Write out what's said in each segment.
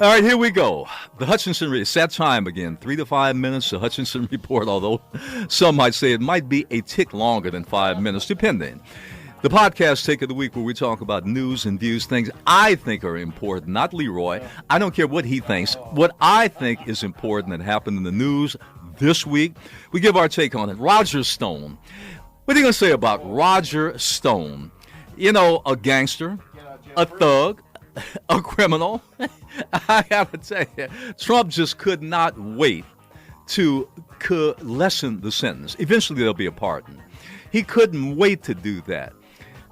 All right, here we go. The Hutchinson, it's that time again, 3 to 5 minutes, the Hutchinson Report, although some might say it might be a tick longer than 5 minutes, depending. The podcast take of the week where we talk about news and views, things I think are important, not Leroy. I don't care what he thinks. What I think is important that happened in the news this week, we give our take on it. Roger Stone. What are you going to say about Roger Stone? You know, a gangster, a thug, a criminal. I got to tell you, Trump just could not wait to lessen the sentence. Eventually there'll be a pardon. He couldn't wait to do that.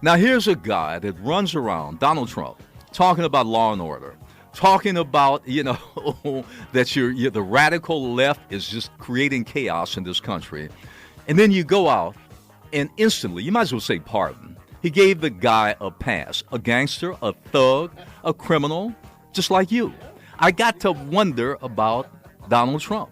Now here's a guy that runs around, Donald Trump, talking about law and order, talking about, that the radical left is just creating chaos in this country. And then you go out and instantly, you might as well say pardon. He gave the guy a pass, a gangster, a thug, a criminal, just like you. I got to wonder about Donald Trump.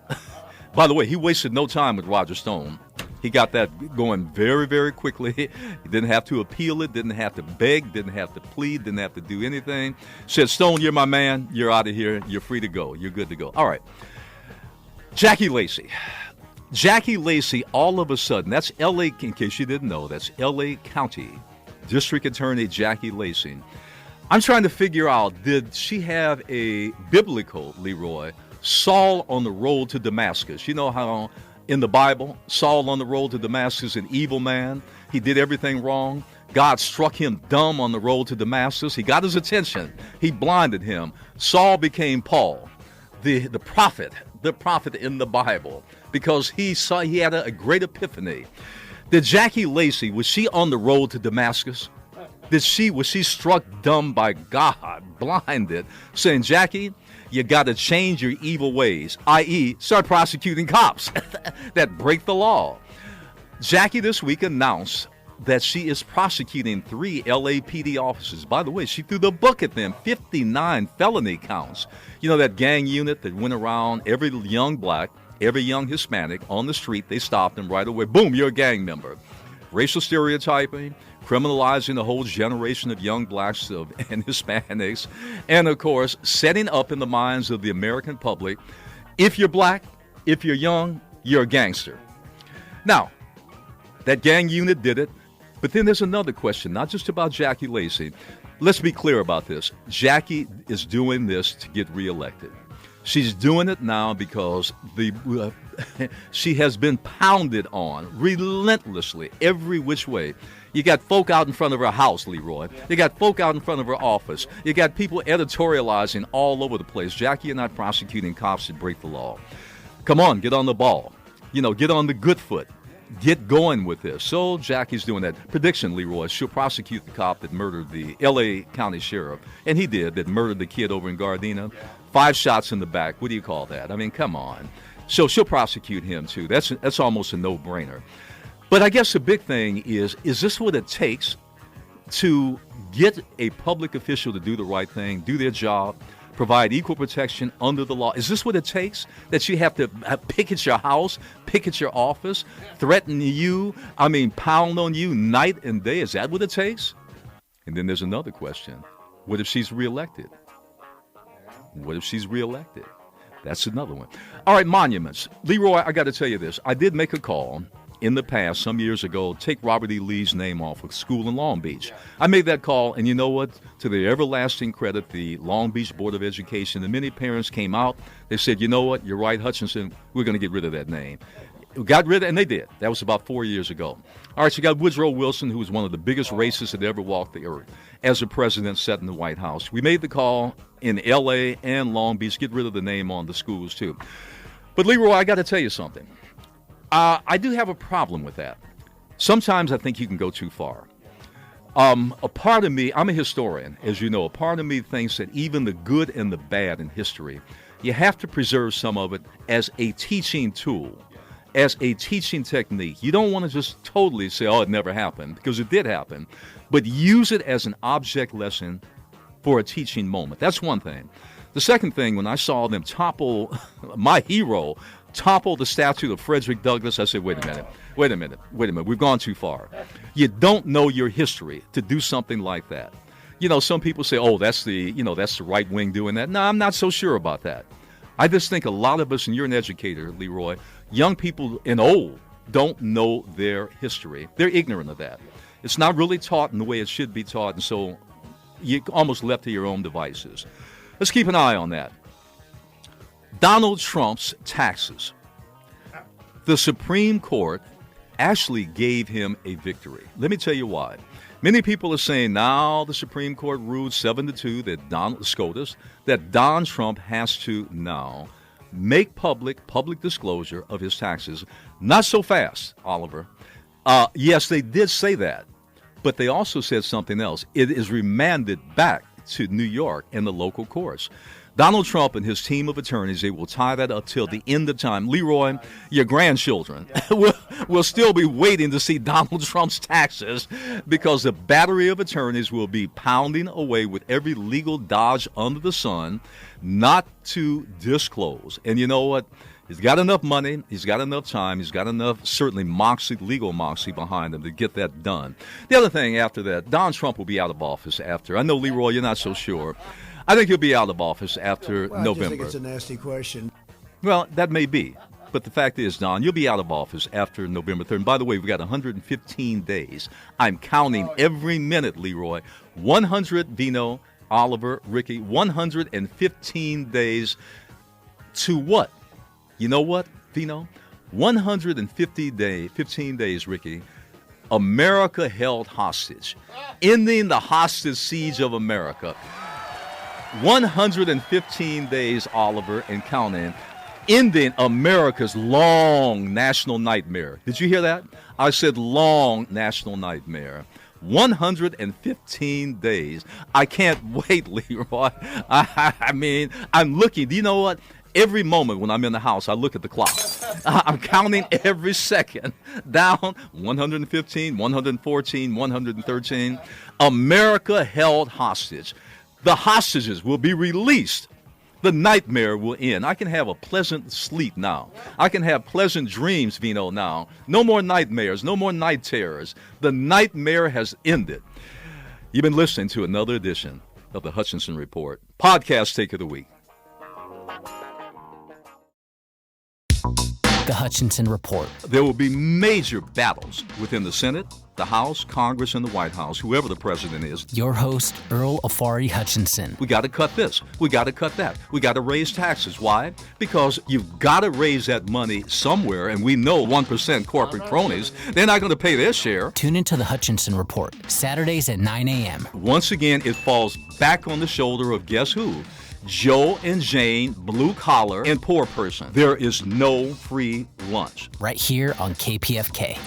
By the way, he wasted no time with Roger Stone. He got that going very, very quickly. He didn't have to appeal it, didn't have to beg, didn't have to plead, didn't have to do anything. Said, Stone, you're my man. You're out of here. You're free to go. You're good to go. All right. Jackie Lacy. Jackie Lacy, all of a sudden, that's L.A., in case you didn't know, that's L.A. County District Attorney Jackie Lacy. I'm trying to figure out, did she have a biblical, Leroy, Saul on the road to Damascus? You know how in the Bible, Saul on the road to Damascus, an evil man. He did everything wrong. God struck him dumb on the road to Damascus. He got his attention. He blinded him. Saul became Paul, the prophet in the Bible, because he had a great epiphany. Did Jackie Lacy, was she on the road to Damascus? Was she struck dumb by God, blinded, saying, Jackie, you got to change your evil ways, i.e., start prosecuting cops that break the law. Jackie this week announced that she is prosecuting 3 LAPD officers. By the way, she threw the book at them, 59 felony counts. You know, that gang unit that went around every young black, every young Hispanic on the street, they stopped them right away. Boom, you're a gang member. Racial stereotyping, criminalizing a whole generation of young blacks and Hispanics, and, of course, setting up in the minds of the American public, if you're black, if you're young, you're a gangster. Now, that gang unit did it, but then there's another question, not just about Jackie Lacy. Let's be clear about this. Jackie is doing this to get reelected. She's doing it now because she has been pounded on relentlessly every which way. You got folk out in front of her house, Leroy. You got folk out in front of her office. You got people editorializing all over the place. Jackie, you're not prosecuting cops that break the law. Come on, get on the ball. Get on the good foot. Get going with this. So Jackie's doing that. Prediction, Leroy, she'll prosecute the cop that murdered the L.A. County Sheriff. And he did, that murdered the kid over in Gardena. 5 shots in the back. What do you call that? I mean, come on. So she'll prosecute him, too. That's almost a no-brainer. But I guess the big thing is this what it takes to get a public official to do the right thing, do their job, provide equal protection under the law? Is this what it takes? That you have to picket your house, picket your office, threaten you, pound on you night and day? Is that what it takes? And then there's another question. What if she's reelected? What if she's reelected? That's another one. All right, monuments. Leroy, I got to tell you this. I did make a call in the past, some years ago, take Robert E. Lee's name off of school in Long Beach. I made that call, and you know what? To their everlasting credit, the Long Beach Board of Education, and many parents came out. They said, you know what? You're right, Hutchinson. We're going to get rid of that name. Got rid of it, and they did. That was about 4 years ago. All right, so you got Woodrow Wilson, who was one of the biggest racists that ever walked the earth, as a president sat in the White House. We made the call in L.A. and Long Beach, get rid of the name on the schools, too. But, Leroy, I got to tell you something. I do have a problem with that. Sometimes I think you can go too far. A part of me, I'm a historian, as you know, a part of me thinks that even the good and the bad in history, you have to preserve some of it as a teaching tool, as a teaching technique. You don't want to just totally say, oh, it never happened, because it did happen, but use it as an object lesson for a teaching moment. That's one thing. The second thing, when I saw them topple my hero, topple the statue of Fredrick Douglass, I said, wait a minute. We've gone too far. You don't know your history to do something like that. Some people say, oh, that's the right wing doing that. No, I'm not so sure about that. I just think a lot of us, and you're an educator, Leroy, young people and old don't know their history. They're ignorant of that. It's not really taught in the way it should be taught, and so you're almost left to your own devices. Let's keep an eye on that. Donald Trump's taxes. The Supreme Court actually gave him a victory. Let me tell you why. Many people are saying now the Supreme Court ruled 7-2 that Donald Trump has to now make public disclosure of his taxes. Not so fast, Oliver. Yes, they did say that, but they also said something else. It is remanded back to New York and the local courts. Donald Trump and his team of attorneys, they will tie that up till the end of time. Leroy, your grandchildren will still be waiting to see Donald Trump's taxes because the battery of attorneys will be pounding away with every legal dodge under the sun not to disclose. And you know what? He's got enough money, he's got enough time, he's got enough, certainly, legal moxie behind him to get that done. The other thing after that, Donald Trump will be out of office after. I know, Leroy, you're not so sure. I think he'll be out of office after November. I just think it's a nasty question. Well, that may be. But the fact is, Don, you'll be out of office after November 3rd. And by the way, we've got 115 days. I'm counting every minute, Leroy. 100, Vino, Oliver, Ricky, 115 days to what? You know what, Vino? 15 days, Ricky. America held hostage. Ending the hostage siege of America. 115 days, Oliver, and counting, ending America's long national nightmare. Did you hear that? I said long national nightmare. 115 days. I can't wait, Leroy. I mean, I'm looking. Do you know what? Every moment when I'm in the house, I look at the clock. I'm counting every second. Down 115, 114, 113. America held hostage. The hostages will be released. The nightmare will end. I can have a pleasant sleep now. I can have pleasant dreams, Vino, now. No more nightmares, no more night terrors. The nightmare has ended. You've been listening to another edition of the Hutchinson Report. Podcast Take of the Week. The Hutchinson Report. There will be major battles within the Senate, the House, Congress, and the White House, whoever the president is. Your host, Earl Afari Hutchinson. We got to cut this. We got to cut that. We got to raise taxes. Why? Because you've got to raise that money somewhere, and we know 1% corporate cronies, they're not going to pay their share. Tune into the Hutchinson Report, Saturdays at 9 a.m. Once again, it falls back on the shoulder of guess who? Joe and Jane, blue collar and poor person. There is no free lunch. Right here on KPFK.